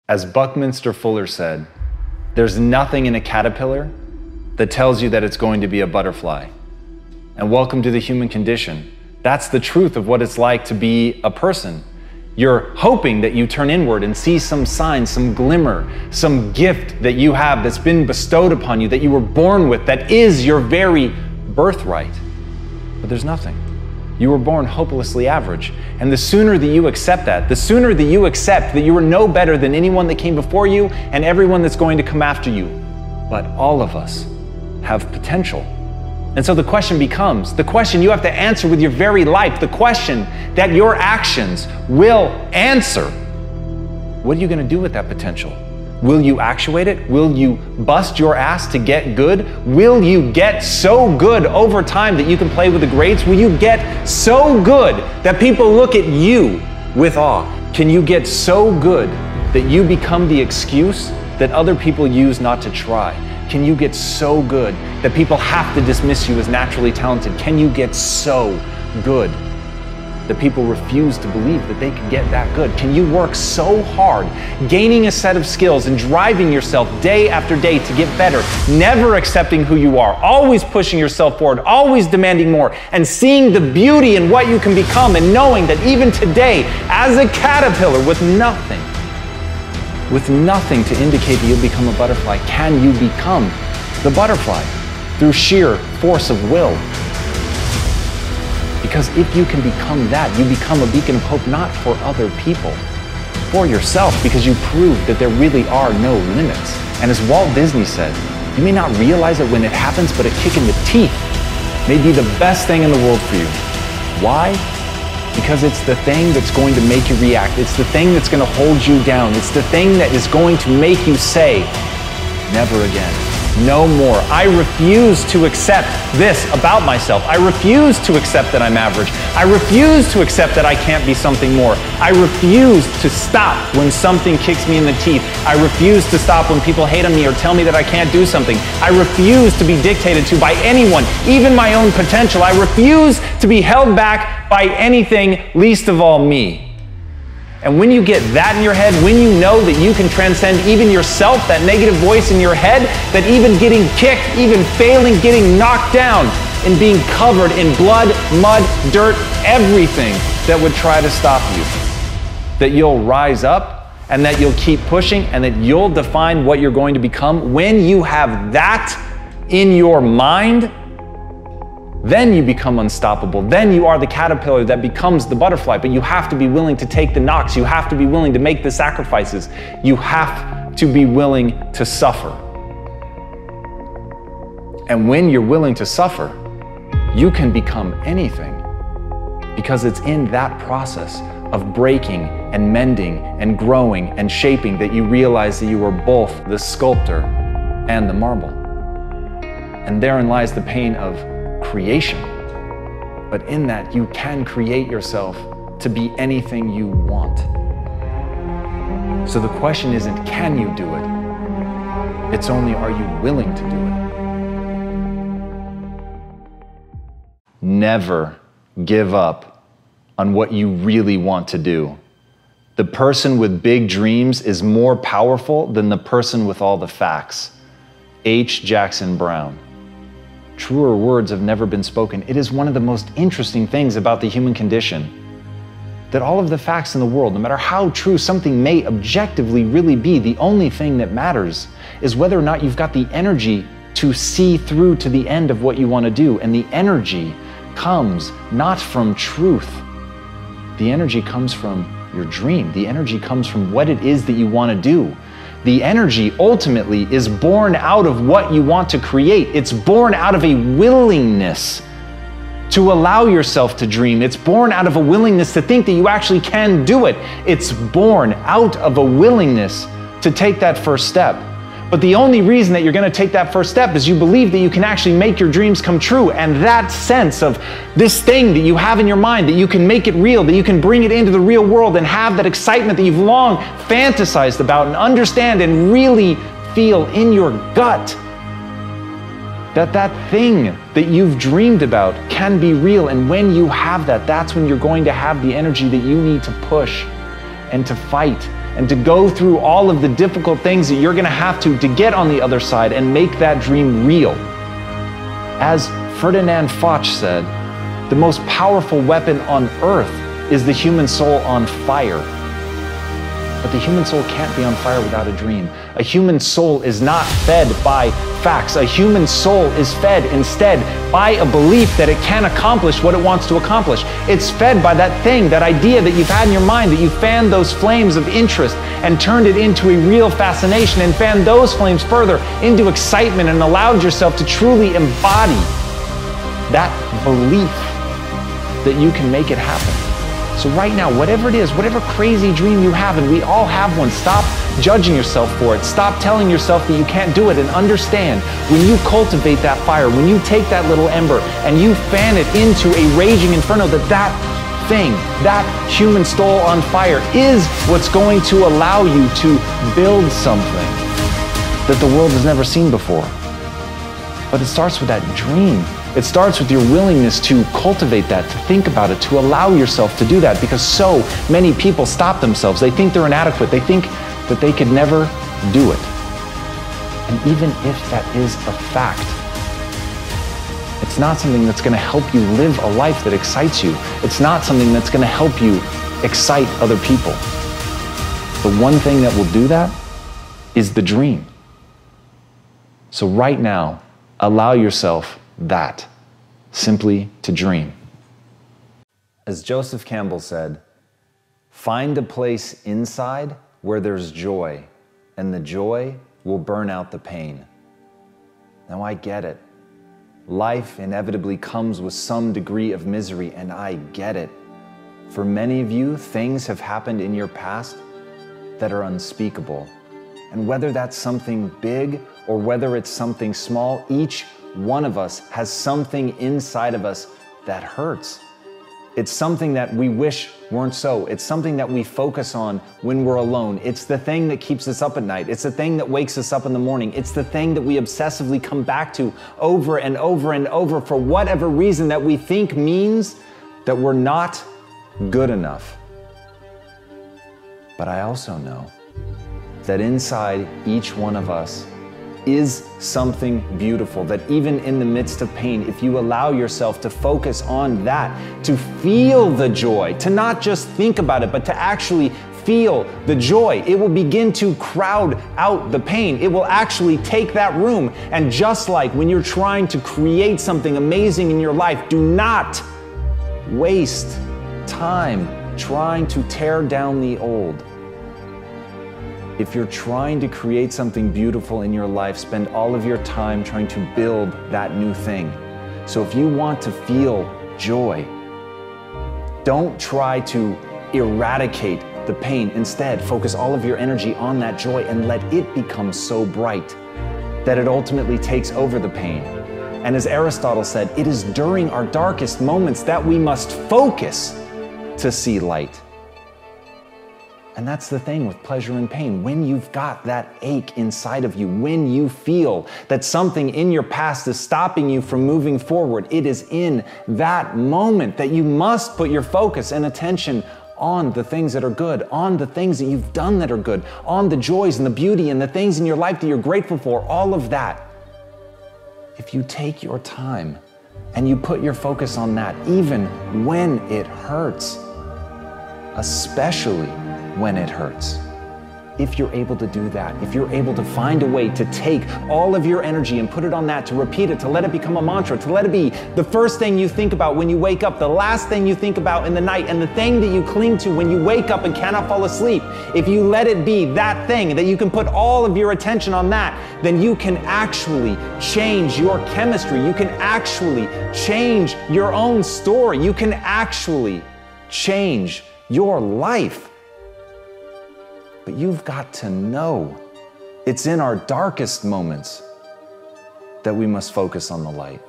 As Buckminster Fuller said, there's nothing in a caterpillar that tells you that it's going to be a butterfly. And welcome to the human condition. That's the truth of what it's like to be a person. You're hoping that you turn inward and see some sign, some glimmer, some gift that you have that's been bestowed upon you, that you were born with, that is your very birthright. But there's nothing. You were born hopelessly average. And the sooner that you accept that, the sooner that you accept that you are no better than anyone that came before you and everyone that's going to come after you. But all of us have potential. And so the question becomes, the question you have to answer with your very life, the question that your actions will answer. What are you going to do with that potential? Will you actuate it? Will you bust your ass to get good? Will you get so good over time that you can play with the greats? Will you get so good that people look at you with awe? Can you get so good that you become the excuse that other people use not to try? Can you get so good that people have to dismiss you as naturally talented? Can you get so good that people refuse to believe that they can get that good? Can you work so hard, gaining a set of skills and driving yourself day after day to get better, never accepting who you are, always pushing yourself forward, always demanding more, and seeing the beauty in what you can become, and knowing that even today, as a caterpillar with nothing to indicate that you'll become a butterfly, can you become the butterfly through sheer force of will? Because if you can become that, you become a beacon of hope, not for other people, for yourself, because you prove that there really are no limits. And as Walt Disney said, you may not realize it when it happens, but a kick in the teeth may be the best thing in the world for you. Why? Because it's the thing that's going to make you react. It's the thing that's going to hold you down. It's the thing that is going to make you say, never again. No more. I refuse to accept this about myself. I refuse to accept that I'm average. I refuse to accept that I can't be something more. I refuse to stop when something kicks me in the teeth. I refuse to stop when people hate on me or tell me that I can't do something. I refuse to be dictated to by anyone, even my own potential. I refuse to be held back by anything, least of all me. And when you get that in your head, when you know that you can transcend even yourself, that negative voice in your head, that even getting kicked, even failing, getting knocked down, and being covered in blood, mud, dirt, everything that would try to stop you, that you'll rise up and that you'll keep pushing and that you'll define what you're going to become. When you have that in your mind, then you become unstoppable. Then you are the caterpillar that becomes the butterfly. But you have to be willing to take the knocks. You have to be willing to make the sacrifices. You have to be willing to suffer. And when you're willing to suffer, you can become anything, because it's in that process of breaking and mending and growing and shaping that you realize that you are both the sculptor and the marble. And therein lies the pain of creation. But in that, you can create yourself to be anything you want. So the question isn't, can you do it? It's only, are you willing to do it? Never give up on what you really want to do. The person with big dreams is more powerful than the person with all the facts. H. Jackson Brown. Truer words have never been spoken. It is one of the most interesting things about the human condition that all of the facts in the world, no matter how true something may objectively really be, the only thing that matters is whether or not you've got the energy to see through to the end of what you want to do. And the energy comes not from truth. The energy comes from your dream. The energy comes from what it is that you want to do. The energy ultimately is born out of what you want to create. It's born out of a willingness to allow yourself to dream. It's born out of a willingness to think that you actually can do it. It's born out of a willingness to take that first step. But the only reason that you're going to take that first step is you believe that you can actually make your dreams come true. And that sense of this thing that you have in your mind, that you can make it real, that you can bring it into the real world and have that excitement that you've long fantasized about and understand and really feel in your gut, that that thing that you've dreamed about can be real. And when you have that, that's when you're going to have the energy that you need to push and to fight and to go through all of the difficult things that you're gonna have to get on the other side and make that dream real. As Ferdinand Foch said, the most powerful weapon on earth is the human soul on fire. But the human soul can't be on fire without a dream. A human soul is not fed by facts. A human soul is fed instead by a belief that it can accomplish what it wants to accomplish. It's fed by that thing, that idea that you've had in your mind, that you fanned those flames of interest and turned it into a real fascination, and fanned those flames further into excitement and allowed yourself to truly embody that belief that you can make it happen. So right now, whatever it is, whatever crazy dream you have, and we all have one, stop judging yourself for it. Stop telling yourself that you can't do it, and understand when you cultivate that fire, when you take that little ember and you fan it into a raging inferno, that thing, that human soul on fire is what's going to allow you to build something that the world has never seen before. But it starts with that dream. It starts with your willingness to cultivate that, to think about it, to allow yourself to do that, because so many people stop themselves. They think they're inadequate. They think that they could never do it. And even if that is a fact, it's not something that's going to help you live a life that excites you. It's not something that's going to help you excite other people. The one thing that will do that is the dream. So right now, allow yourself that, simply to dream. As Joseph Campbell said, find a place inside where there's joy, and the joy will burn out the pain. Now I get it. Life inevitably comes with some degree of misery, and I get it. For many of you, things have happened in your past that are unspeakable. And whether that's something big or whether it's something small, each one of us has something inside of us that hurts. It's something that we wish weren't so. It's something that we focus on when we're alone. It's the thing that keeps us up at night. It's the thing that wakes us up in the morning. It's the thing that we obsessively come back to over and over and over for whatever reason that we think means that we're not good enough. But I also know that inside each one of us is something beautiful, that even in the midst of pain, if you allow yourself to focus on that, to feel the joy, to not just think about it, but to actually feel the joy, it will begin to crowd out the pain. It will actually take that room. And just like when you're trying to create something amazing in your life, do not waste time trying to tear down the old. If you're trying to create something beautiful in your life, spend all of your time trying to build that new thing. So if you want to feel joy, don't try to eradicate the pain. Instead, focus all of your energy on that joy and let it become so bright that it ultimately takes over the pain. And as Aristotle said, it is during our darkest moments that we must focus to see light. And that's the thing with pleasure and pain. When you've got that ache inside of you, when you feel that something in your past is stopping you from moving forward, it is in that moment that you must put your focus and attention on the things that are good, on the things that you've done that are good, on the joys and the beauty and the things in your life that you're grateful for, all of that. If you take your time and you put your focus on that, even when it hurts, especially when it hurts. If you're able to do that, if you're able to find a way to take all of your energy and put it on that, to repeat it, to let it become a mantra, to let it be the first thing you think about when you wake up, the last thing you think about in the night, and the thing that you cling to when you wake up and cannot fall asleep, if you let it be that thing, that you can put all of your attention on that, then you can actually change your chemistry. You can actually change your own story. You can actually change your life. But you've got to know it's in our darkest moments that we must focus on the light.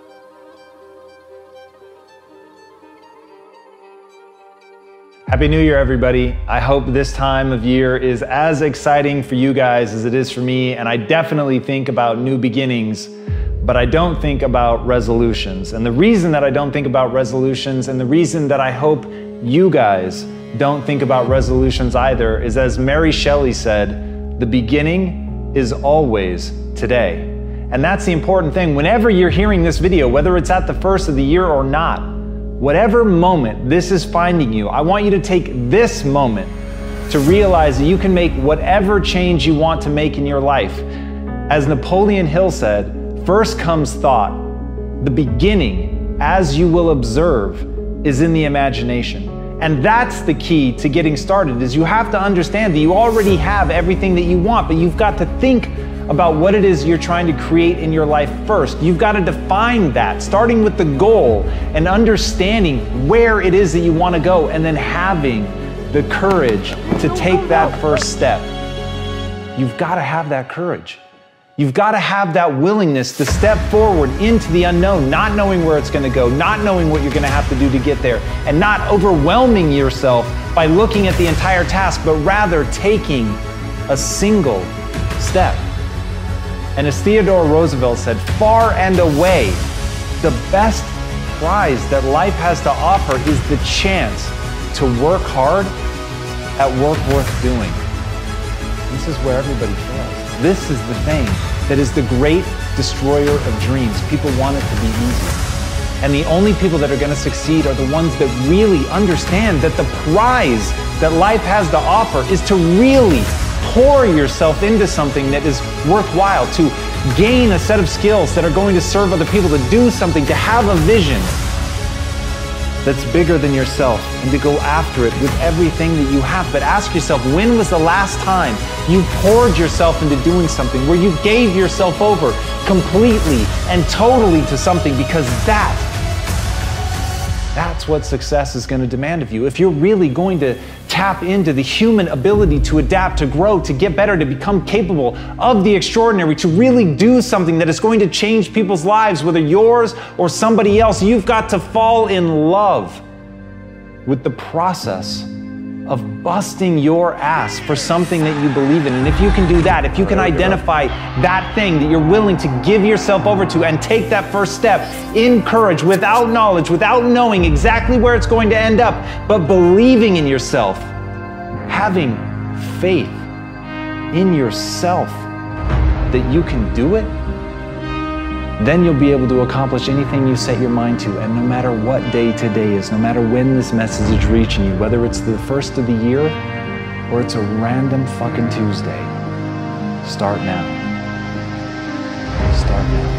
Happy New Year, everybody. I hope this time of year is as exciting for you guys as it is for me, and I definitely think about new beginnings, but I don't think about resolutions. And the reason that I don't think about resolutions, and the reason that I hope you guys don't think about resolutions either is, as Mary Shelley said, the beginning is always today. And that's the important thing. Whenever you're hearing this video, whether it's at the first of the year or not, whatever moment this is finding you, I want you to take this moment to realize that you can make whatever change you want to make in your life. As Napoleon Hill said, first comes thought. The beginning, as you will observe, is in the imagination. And that's the key to getting started, is you have to understand that you already have everything that you want, but you've got to think about what it is you're trying to create in your life first. You've got to define that, starting with the goal and understanding where it is that you want to go, and then having the courage to take that first step. You've got to have that courage. You've got to have that willingness to step forward into the unknown, not knowing where it's going to go, not knowing what you're going to have to do to get there, and not overwhelming yourself by looking at the entire task, but rather taking a single step. And as Theodore Roosevelt said, far and away, the best prize that life has to offer is the chance to work hard at work worth doing. This is where everybody fails. This is the thing that is the great destroyer of dreams. People want it to be easy. And the only people that are going to succeed are the ones that really understand that the prize that life has to offer is to really pour yourself into something that is worthwhile, to gain a set of skills that are going to serve other people, to do something, to have a vision that's bigger than yourself, and to go after it with everything that you have. But ask yourself, when was the last time you poured yourself into doing something, where you gave yourself over completely and totally to something? Because that's what success is going to demand of you. If you're really going to tap into the human ability to adapt, to grow, to get better, to become capable of the extraordinary, to really do something that is going to change people's lives, whether yours or somebody else, you've got to fall in love with the process of busting your ass for something that you believe in. And if you can do that, if you can identify that thing that you're willing to give yourself over to and take that first step in courage, without knowledge, without knowing exactly where it's going to end up, but believing in yourself, having faith in yourself that you can do it, then you'll be able to accomplish anything you set your mind to. And no matter what day today is, no matter when this message is reaching you, whether it's the first of the year or it's a random fucking Tuesday, start now. Start now.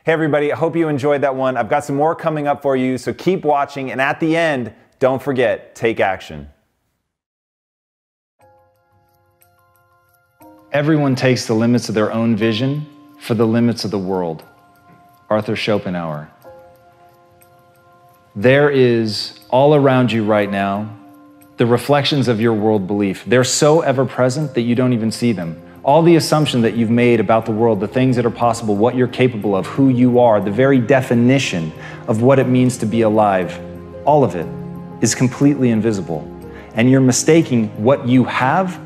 Hey everybody, I hope you enjoyed that one. I've got some more coming up for you, so keep watching. And at the end, don't forget, take action. Everyone takes the limits of their own vision for the limits of the world. Arthur Schopenhauer. There is all around you right now the reflections of your world belief. They're so ever present that you don't even see them. All the assumption that you've made about the world, the things that are possible, what you're capable of, who you are, the very definition of what it means to be alive, all of it is completely invisible. And you're mistaking what you have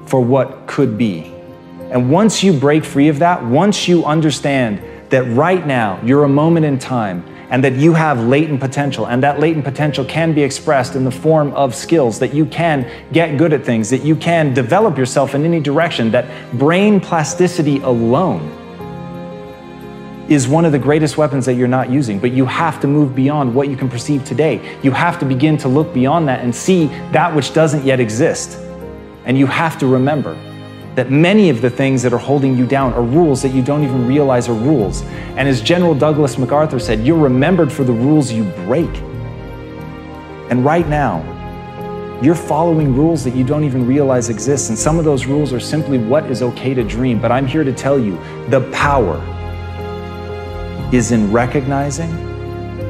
for what could be. And once you break free of that, once you understand that right now you're a moment in time and that you have latent potential, and that latent potential can be expressed in the form of skills, that you can get good at things, that you can develop yourself in any direction, that brain plasticity alone is one of the greatest weapons that you're not using. But you have to move beyond what you can perceive today. You have to begin to look beyond that and see that which doesn't yet exist. And you have to remember that many of the things that are holding you down are rules that you don't even realize are rules. And as General Douglas MacArthur said, you're remembered for the rules you break. And right now, you're following rules that you don't even realize exist. And some of those rules are simply what is okay to dream. But I'm here to tell you, the power is in recognizing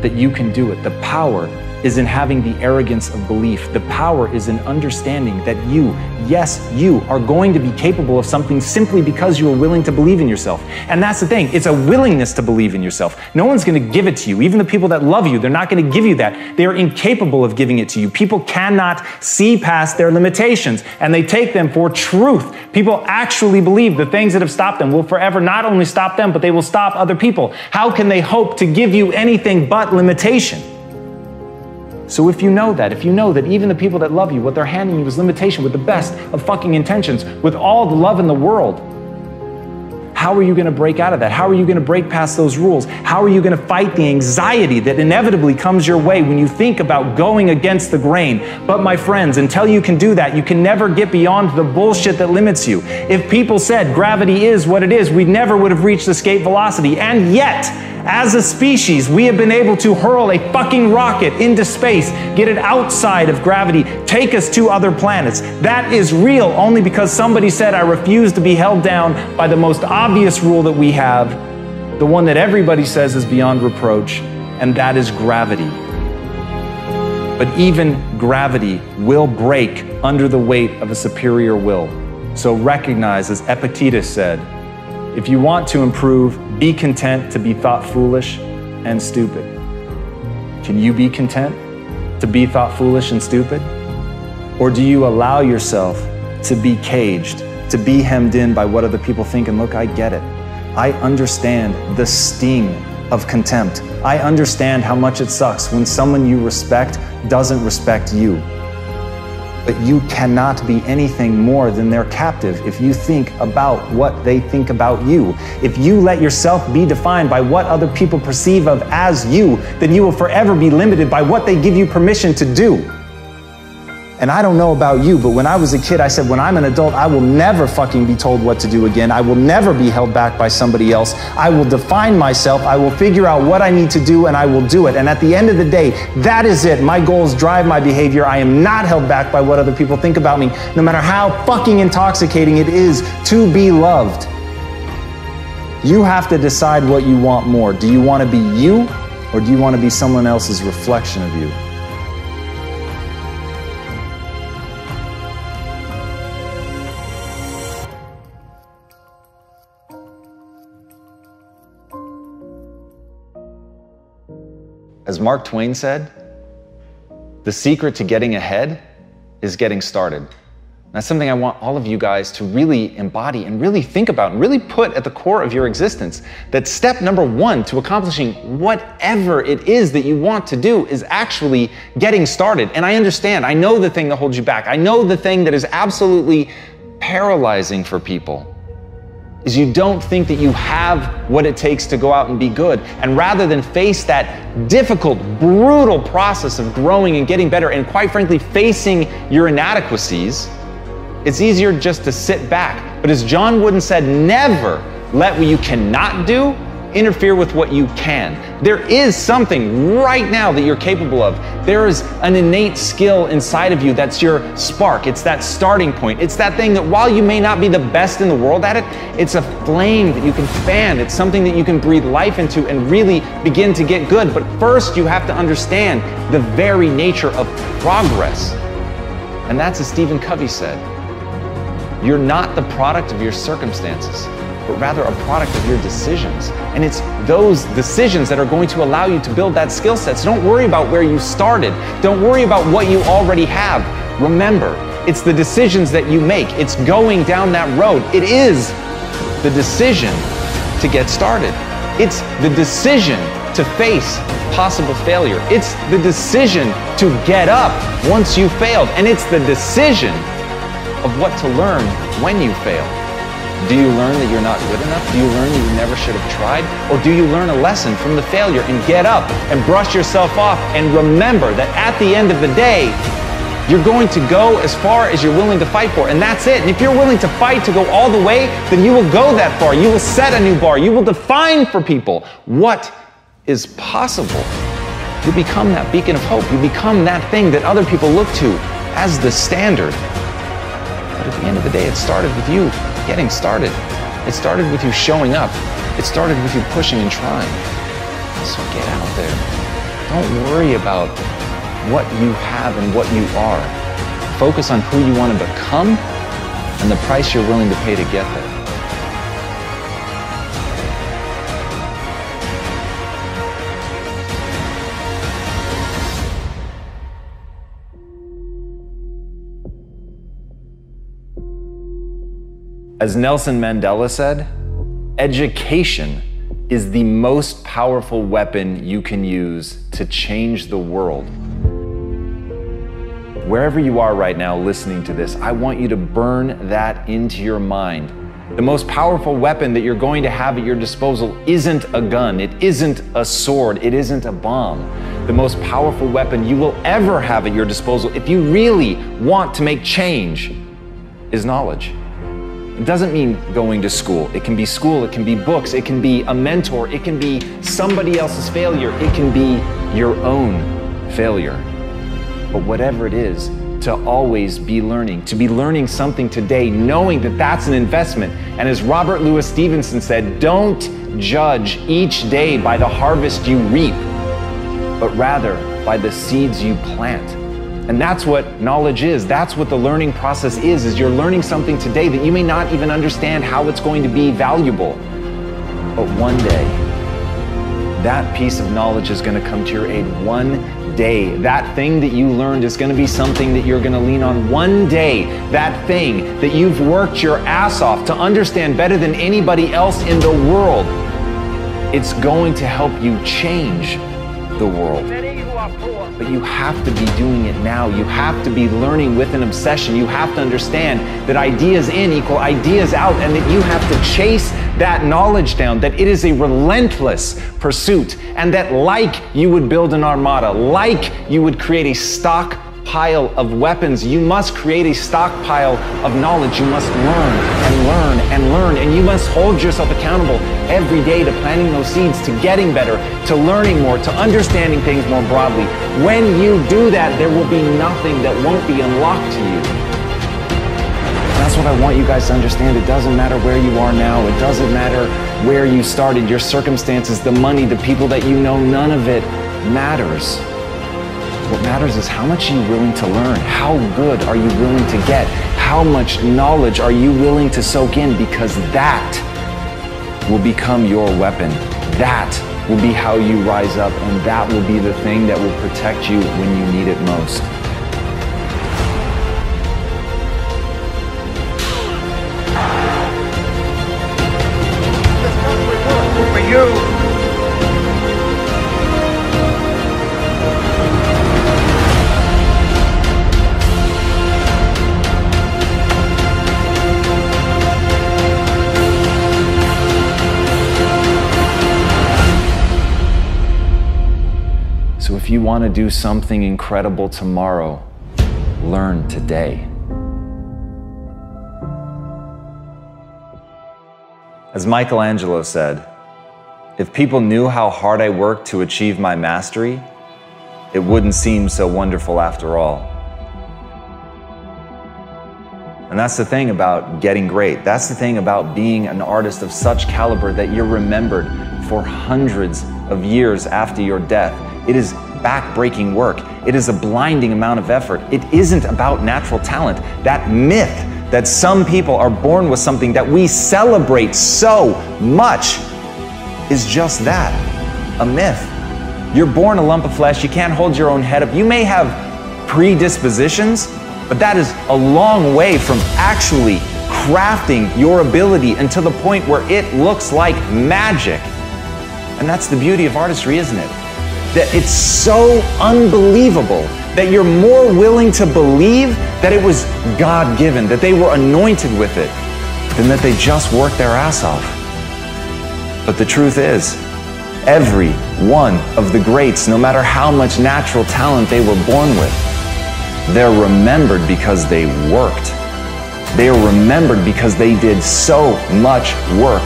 that you can do it. The power is in having the arrogance of belief. The power is in understanding that you, yes, you are going to be capable of something simply because you are willing to believe in yourself. And that's the thing, it's a willingness to believe in yourself. No one's going to give it to you. Even the people that love you, they're not going to give you that. They are incapable of giving it to you. People cannot see past their limitations, and they take them for truth. People actually believe the things that have stopped them will forever not only stop them, but they will stop other people. How can they hope to give you anything but limitation? So if you know that even the people that love you, what they're handing you is limitation with the best of fucking intentions, with all the love in the world, how are you going to break out of that? How are you going to break past those rules? How are you going to fight the anxiety that inevitably comes your way when you think about going against the grain? But my friends, until you can do that, you can never get beyond the bullshit that limits you. If people said gravity is what it is, we never would have reached escape velocity. And yet, as a species, we have been able to hurl a fucking rocket into space, get it outside of gravity, take us to other planets. That is real only because somebody said, I refuse to be held down by the most obvious rule that we have, the one that everybody says is beyond reproach, and that is gravity. But even gravity will break under the weight of a superior will. So recognize, as Epictetus said, if you want to improve, be content to be thought foolish and stupid. Can you be content to be thought foolish and stupid? Or do you allow yourself to be caged, to be hemmed in by what other people think? And look, I get it. I understand the sting of contempt. I understand how much it sucks when someone you respect doesn't respect you. But you cannot be anything more than their captive if you think about what they think about you. If you let yourself be defined by what other people perceive of as you, then you will forever be limited by what they give you permission to do. And I don't know about you, but when I was a kid, I said, when I'm an adult, I will never fucking be told what to do again. I will never be held back by somebody else. I will define myself. I will figure out what I need to do, and I will do it. And at the end of the day, that is it. My goals drive my behavior. I am not held back by what other people think about me, no matter how fucking intoxicating it is to be loved. You have to decide what you want more. Do you want to be you, or do you want to be someone else's reflection of you? As Mark Twain said, the secret to getting ahead is getting started. That's something I want all of you guys to really embody and really think about and really put at the core of your existence. That step number one to accomplishing whatever it is that you want to do is actually getting started. And I understand, I know the thing that holds you back. I know the thing that is absolutely paralyzing for people is you don't think that you have what it takes to go out and be good. And rather than face that difficult, brutal process of growing and getting better, and quite frankly, facing your inadequacies, it's easier just to sit back. But as John Wooden said, never let what you cannot do interfere with what you can. There is something right now that you're capable of. There is an innate skill inside of you that's your spark. It's that starting point. It's that thing that while you may not be the best in the world at it, it's a flame that you can fan. It's something that you can breathe life into and really begin to get good. But first you have to understand the very nature of progress. And that's as Stephen Covey said. You're not the product of your circumstances, but rather a product of your decisions. And it's those decisions that are going to allow you to build that skill set. So don't worry about where you started. Don't worry about what you already have. Remember, it's the decisions that you make. It's going down that road. It is the decision to get started. It's the decision to face possible failure. It's the decision to get up once you failed. And it's the decision of what to learn when you fail. Do you learn that you're not good enough? Do you learn that you never should have tried? Or do you learn a lesson from the failure and get up and brush yourself off and remember that at the end of the day, you're going to go as far as you're willing to fight for, and that's it. And if you're willing to fight to go all the way, then you will go that far. You will set a new bar. You will define for people what is possible. You become that beacon of hope. You become that thing that other people look to as the standard. But at the end of the day, it started with you getting started. It started with you showing up. It started with you pushing and trying. So get out there. Don't worry about what you have and what you are. Focus on who you want to become and the price you're willing to pay to get there. As Nelson Mandela said, education is the most powerful weapon you can use to change the world. Wherever you are right now listening to this, I want you to burn that into your mind. The most powerful weapon that you're going to have at your disposal isn't a gun, it isn't a sword, it isn't a bomb. The most powerful weapon you will ever have at your disposal, if you really want to make change, is knowledge. It doesn't mean going to school. It can be books, it can be a mentor, it can be somebody else's failure, it can be your own failure. But whatever it is, to always be learning, to be learning something today, knowing that that's an investment. And as Robert Louis Stevenson said, don't judge each day by the harvest you reap, but rather by the seeds you plant. And that's what knowledge is. That's what the learning process is you're learning something today that you may not even understand how it's going to be valuable. But one day, that piece of knowledge is going to come to your aid. One day, that thing that you learned is going to be something that you're going to lean on. One day, that thing that you've worked your ass off to understand better than anybody else in the world, it's going to help you change the world. But you have to be doing it now. You have to be learning with an obsession. You have to understand that ideas in equal ideas out, and that you have to chase that knowledge down, that it is a relentless pursuit, and that like you would build an armada, like you would create a stockpile of weapons, you must create a stockpile of knowledge. You must learn and learn and learn, and you must hold yourself accountable every day to planting those seeds, to getting better, to learning more, to understanding things more broadly. When you do that, there will be nothing that won't be unlocked to you. That's what I want you guys to understand. It doesn't matter where you are now. It doesn't matter where you started, your circumstances, the money, the people that you know, none of it matters. What matters is how much you're willing to learn. How good are you willing to get? How much knowledge are you willing to soak in? Because that will become your weapon. That will be how you rise up, and that will be the thing that will protect you when you need it most. For you. So if you want to do something incredible tomorrow, learn today. As Michelangelo said, if people knew how hard I worked to achieve my mastery, it wouldn't seem so wonderful after all. And that's the thing about getting great. That's the thing about being an artist of such caliber that you're remembered for hundreds of years after your death. It is back-breaking work. It is a blinding amount of effort. It isn't about natural talent. That myth that some people are born with something that we celebrate so much is just that, a myth. You're born a lump of flesh. You can't hold your own head up. You may have predispositions, but that is a long way from actually crafting your ability until the point where it looks like magic. And that's the beauty of artistry, isn't it? That it's so unbelievable that you're more willing to believe that it was God-given, that they were anointed with it, than that they just worked their ass off. But the truth is, every one of the greats, no matter how much natural talent they were born with, they're remembered because they worked. They are remembered because they did so much work.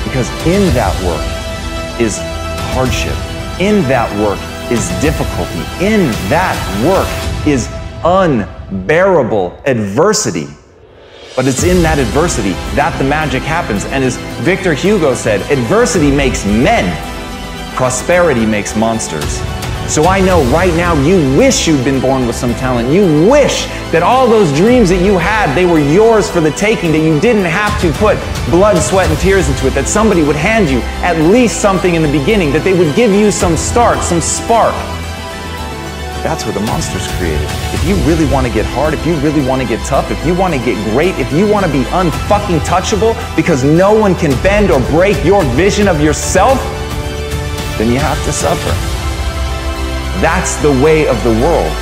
Because in that work is hardship. In that work is difficulty. In that work is unbearable adversity. But it's in that adversity that the magic happens. And as Victor Hugo said, adversity makes men, prosperity makes monsters. So I know right now you wish you'd been born with some talent. You wish that all those dreams that you had, they were yours for the taking, that you didn't have to put blood, sweat, and tears into it, that somebody would hand you at least something in the beginning, that they would give you some start, some spark. That's where the monster's created. If you really want to get hard, if you really want to get tough, if you want to get great, if you want to be unfucking touchable because no one can bend or break your vision of yourself, then you have to suffer. That's the way of the world.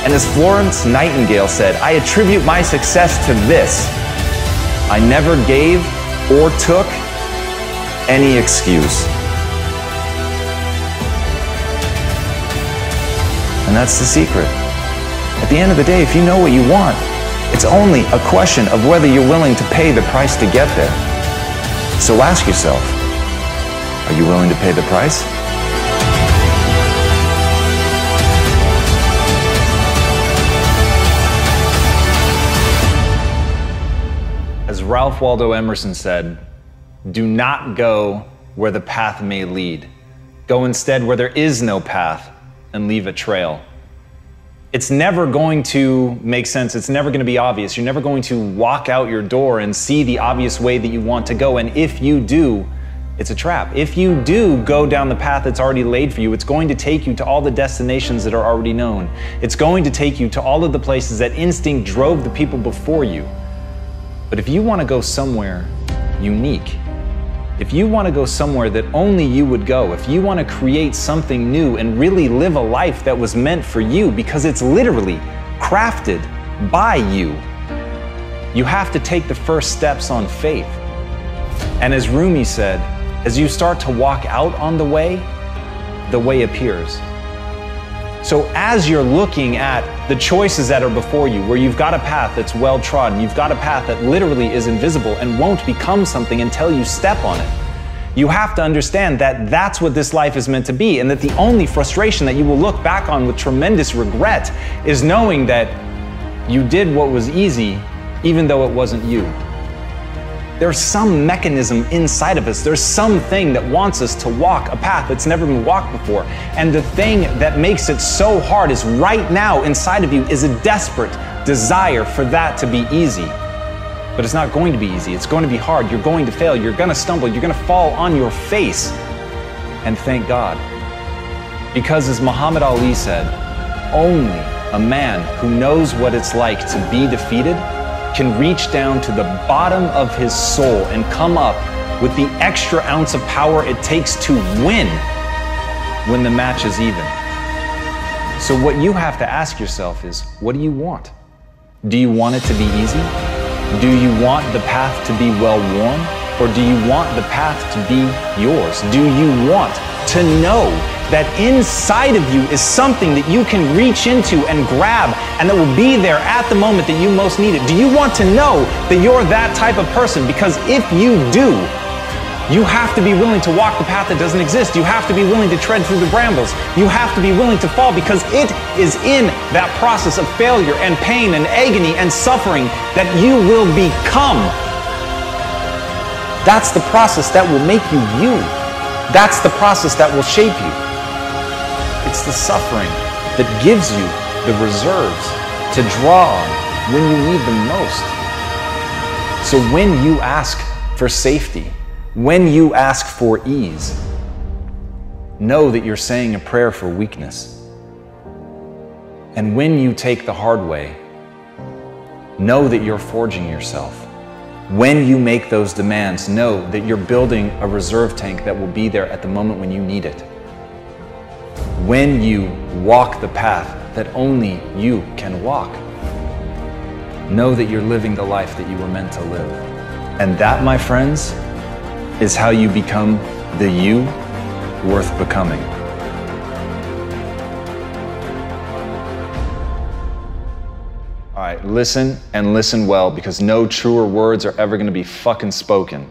And as Florence Nightingale said, I attribute my success to this: I never gave or took any excuse. And that's the secret. At the end of the day, if you know what you want, it's only a question of whether you're willing to pay the price to get there. So ask yourself, are you willing to pay the price? As Ralph Waldo Emerson said, do not go where the path may lead. Go instead where there is no path and leave a trail. It's never going to make sense. It's never going to be obvious. You're never going to walk out your door and see the obvious way that you want to go. And if you do, it's a trap. If you do go down the path that's already laid for you, it's going to take you to all the destinations that are already known. It's going to take you to all of the places that instinct drove the people before you. But if you want to go somewhere unique, if you want to go somewhere that only you would go, if you want to create something new and really live a life that was meant for you because it's literally crafted by you, you have to take the first steps on faith. And as Rumi said, as you start to walk out on the way appears. So as you're looking at the choices that are before you, where you've got a path that's well trodden, you've got a path that literally is invisible and won't become something until you step on it, you have to understand that that's what this life is meant to be, and that the only frustration that you will look back on with tremendous regret is knowing that you did what was easy even though it wasn't you. There's some mechanism inside of us. There's something that wants us to walk a path that's never been walked before. And the thing that makes it so hard is right now inside of you is a desperate desire for that to be easy. But it's not going to be easy. It's going to be hard. You're going to fail. You're going to stumble. You're going to fall on your face. And thank God. Because as Muhammad Ali said, only a man who knows what it's like to be defeated can reach down to the bottom of his soul and come up with the extra ounce of power it takes to win when the match is even. So what you have to ask yourself is, what do you want? Do you want it to be easy? Do you want the path to be well-worn? Or do you want the path to be yours? Do you want to know that inside of you is something that you can reach into and grab and that will be there at the moment that you most need it? Do you want to know that you're that type of person? Because if you do, you have to be willing to walk the path that doesn't exist. You have to be willing to tread through the brambles. You have to be willing to fall, because it is in that process of failure and pain and agony and suffering that you will become. That's the process that will make you you. That's the process that will shape you. It's the suffering that gives you the reserves to draw on when you need them most. So when you ask for safety, when you ask for ease, know that you're saying a prayer for weakness. And when you take the hard way, know that you're forging yourself. When you make those demands, know that you're building a reserve tank that will be there at the moment when you need it. When you walk the path that only you can walk, know that you're living the life that you were meant to live. And that, my friends, is how you become the you worth becoming. All right, listen and listen well, because no truer words are ever going to be fucking spoken.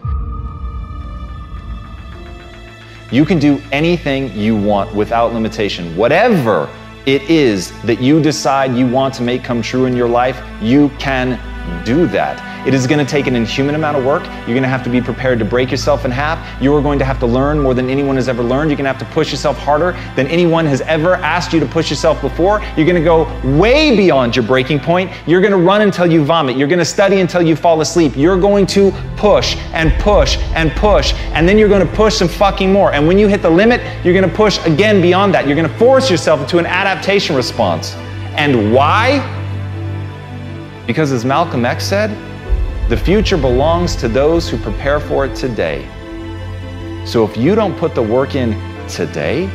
You can do anything you want without limitation. Whatever it is that you decide you want to make come true in your life, you can do that. It is going to take an inhuman amount of work. You're going to have to be prepared to break yourself in half. You are going to have to learn more than anyone has ever learned. You're going to have to push yourself harder than anyone has ever asked you to push yourself before. You're going to go way beyond your breaking point. You're going to run until you vomit. You're going to study until you fall asleep. You're going to push and push and push, and then you're going to push some fucking more. And when you hit the limit, you're going to push again beyond that. You're going to force yourself into an adaptation response. And why? Because as Malcolm X said, the future belongs to those who prepare for it today. So if you don't put the work in today,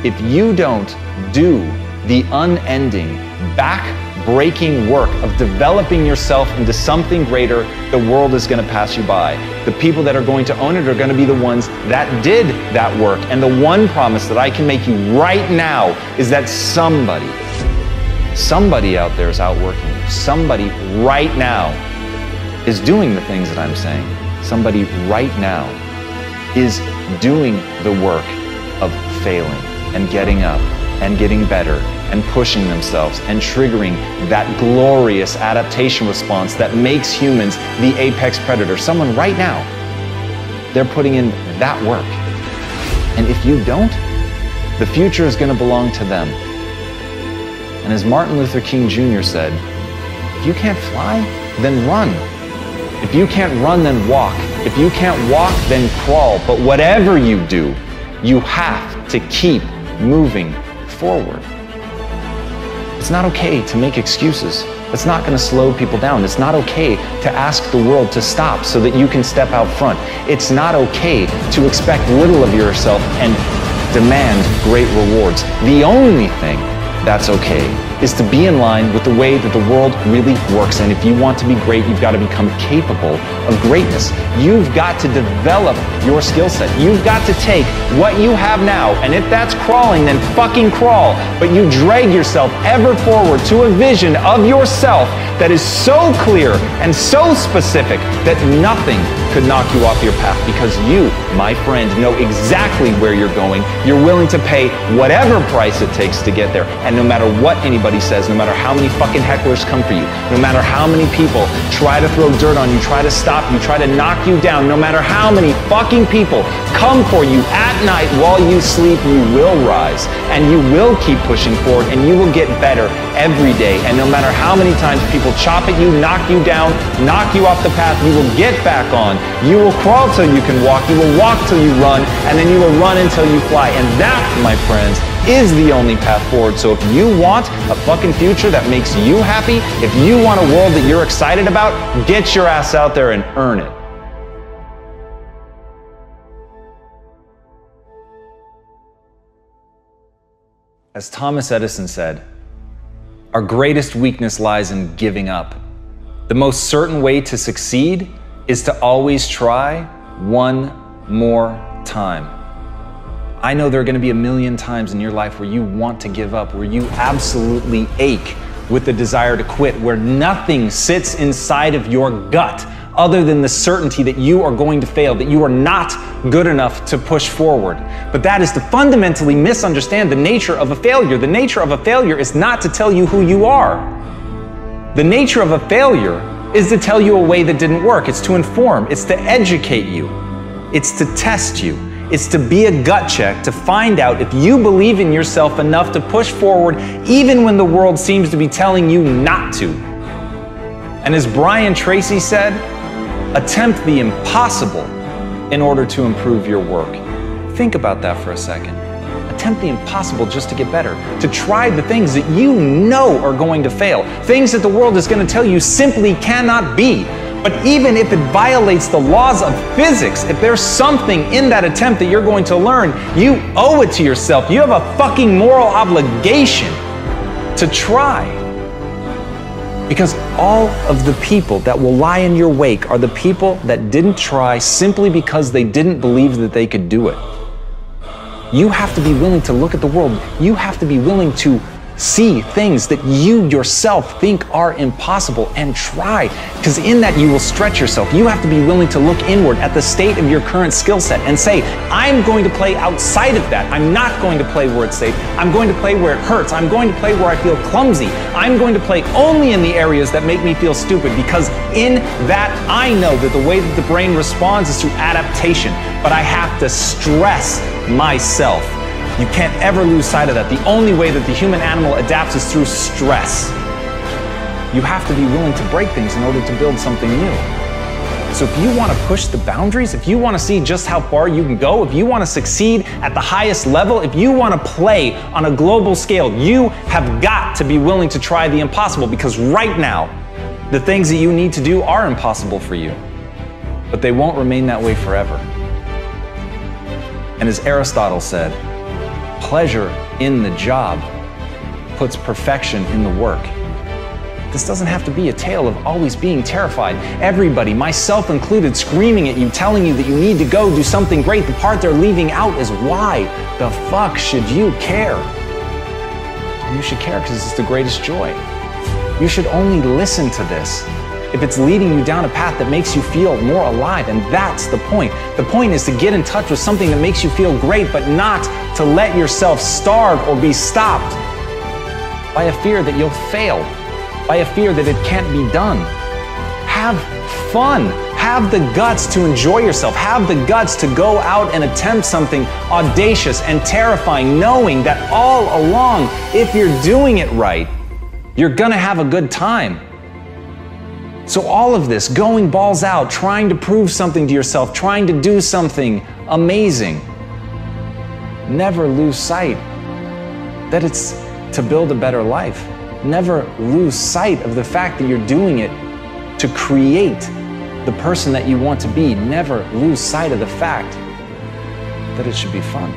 if you don't do the unending, back-breaking work of developing yourself into something greater, the world is going to pass you by. The people that are going to own it are going to be the ones that did that work. And the one promise that I can make you right now is that somebody out there is outworking you. Somebody right now is doing the things that I'm saying. Somebody right now is doing the work of failing and getting up and getting better and pushing themselves and triggering that glorious adaptation response that makes humans the apex predator. Someone right now, they're putting in that work. And if you don't, the future is going to belong to them. And as Martin Luther King Jr. said, if you can't fly, then run. If you can't run, then walk. If you can't walk, then crawl. But whatever you do, you have to keep moving forward. It's not okay to make excuses. It's not going to slow people down. It's not okay to ask the world to stop so that you can step out front. It's not okay to expect little of yourself and demand great rewards. The only thing that's okay is to be in line with the way that the world really works. And if you want to be great, you've got to become capable of greatness. You've got to develop your skill set. You've got to take what you have now, and if that's crawling, then fucking crawl. But you drag yourself ever forward to a vision of yourself that is so clear and so specific that nothing could knock you off your path, because you, my friend, know exactly where you're going. You're willing to pay whatever price it takes to get there. And no matter what anybody says, no matter how many fucking hecklers come for you, no matter how many people try to throw dirt on you, try to stop you, try to knock you down, no matter how many fucking people come for you at night while you sleep, you will rise and you will keep pushing forward and you will get better every day. And no matter how many times people chop at you, knock you down, knock you off the path, you will get back on. You will crawl till you can walk, you will walk till you run, and then you will run until you fly. And that, my friends, is the only path forward. So if you want a fucking future that makes you happy, if you want a world that you're excited about, get your ass out there and earn it. As Thomas Edison said, our greatest weakness lies in giving up. The most certain way to succeed is to always try one more time. I know there are going to be a million times in your life where you want to give up, where you absolutely ache with the desire to quit, where nothing sits inside of your gut other than the certainty that you are going to fail, that you are not good enough to push forward. But that is to fundamentally misunderstand the nature of a failure. The nature of a failure is not to tell you who you are. The nature of a failure is to tell you a way that didn't work. It's to inform, it's to educate you, it's to test you. It's to be a gut check to find out if you believe in yourself enough to push forward even when the world seems to be telling you not to. And as Brian Tracy said, attempt the impossible in order to improve your work. Think about that for a second. Attempt the impossible just to get better. To try the things that you know are going to fail. Things that the world is going to tell you simply cannot be. But even if it violates the laws of physics, if there's something in that attempt that you're going to learn, you owe it to yourself. You have a fucking moral obligation to try. Because all of the people that will lie in your wake are the people that didn't try simply because they didn't believe that they could do it. You have to be willing to look at the world. You have to be willing to See things that you yourself think are impossible and try, because in that you will stretch yourself. You have to be willing to look inward at the state of your current skill set and say, I'm going to play outside of that. I'm not going to play where it's safe. I'm going to play where it hurts. I'm going to play where I feel clumsy. I'm going to play only in the areas that make me feel stupid, because in that I know that the way that the brain responds is through adaptation, but I have to stress myself. You can't ever lose sight of that. The only way that the human animal adapts is through stress. You have to be willing to break things in order to build something new. So if you want to push the boundaries, if you want to see just how far you can go, if you want to succeed at the highest level, if you want to play on a global scale, you have got to be willing to try the impossible, because right now, the things that you need to do are impossible for you, but they won't remain that way forever. And as Aristotle said, pleasure in the job puts perfection in the work. This doesn't have to be a tale of always being terrified. Everybody, myself included, screaming at you, telling you that you need to go do something great. The part they're leaving out is why the fuck should you care? You should care because it's the greatest joy. You should only listen to this if it's leading you down a path that makes you feel more alive, and that's the point. The point is to get in touch with something that makes you feel great, but not to let yourself starve or be stopped by a fear that you'll fail, by a fear that it can't be done. Have fun. Have the guts to enjoy yourself. Have the guts to go out and attempt something audacious and terrifying, knowing that all along, if you're doing it right, you're gonna have a good time. So all of this, going balls out, trying to prove something to yourself, trying to do something amazing, never lose sight that it's to build a better life. Never lose sight of the fact that you're doing it to create the person that you want to be. Never lose sight of the fact that it should be fun.